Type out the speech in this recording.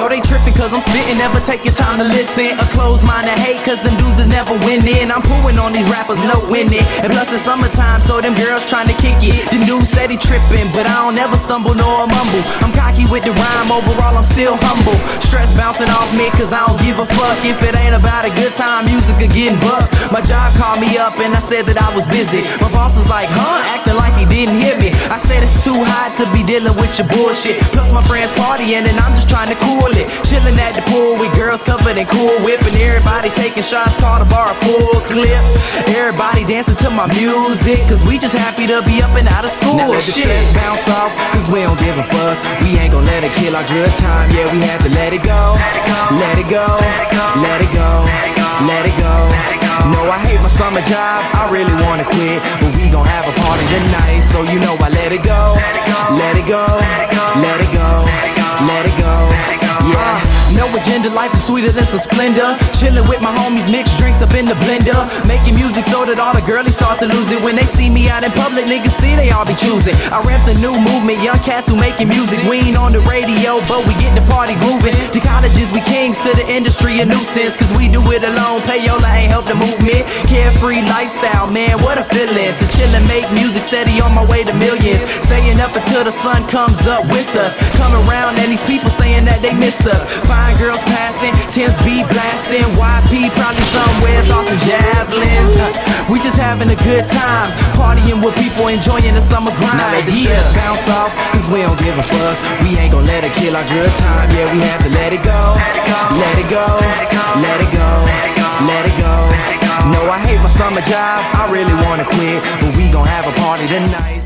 Yo, they tripping cause I'm spitting, never take your time to listen. A closed mind to hate cause them dudes is never winning. I'm pulling on these rappers, no winning. And plus it's summertime, so them girls trying to kick it. Them dudes steady tripping, but I don't ever stumble nor mumble. I'm cocky with the rhyme, overall I'm still humble. Stress bouncing off me cause I don't give a fuck. If it ain't about a good time, music or getting bucks. My job called me up and I said that I was busy. My boss was like, huh? Acting like he didn't hear me. I said it's too hot to be dealing with your bullshit. Plus my friends partying and I'm just trying to cool it. Chilling at the pool with girls covered in Cool Whip. And everybody taking shots, call the bar a full clip. Everybody dancing to my music cause we just happy to be up and out of school. Now let the stress bounce off cause we don't give a fuck. We ain't gon' let it kill our good time. Yeah, we have to let it go. Let it go. Let it go. Let it go. No, I hate my summer job, I really wanna quit. But we gon' have a party tonight, so you know I let it go. Let it go. Let it go. Let it go. Yeah. No agenda, life is sweeter than some splendor. Chillin' with my homies, mix drinks up in the blender. Making music so that all the girlies start to lose it. When they see me out in public, niggas see they all be choosing. I rap the new movement, young cats who making music. We ain't on the radio, but we get the party grooving. To colleges, we kings, to the industry a nuisance. Cause we do it alone, payola ain't help the movement. Carefree lifestyle, man, what a feeling. To chill and make music steady on my way to millions. Staying up until the sun comes up with us. Come around and these people saying that they missed us. Fine girls passing, 10s be blasting. YP probably somewhere tossing javelins. We just having a good time, partying with people, enjoying the summer grind. Now let the stress bounce off, cause we don't give a fuck. We ain't gon' let it kill our good time. Yeah, we have to let it go. Let it go. Let it go. Let it go. No, I hate my summer job, I really wanna quit. But we gon' have a party tonight.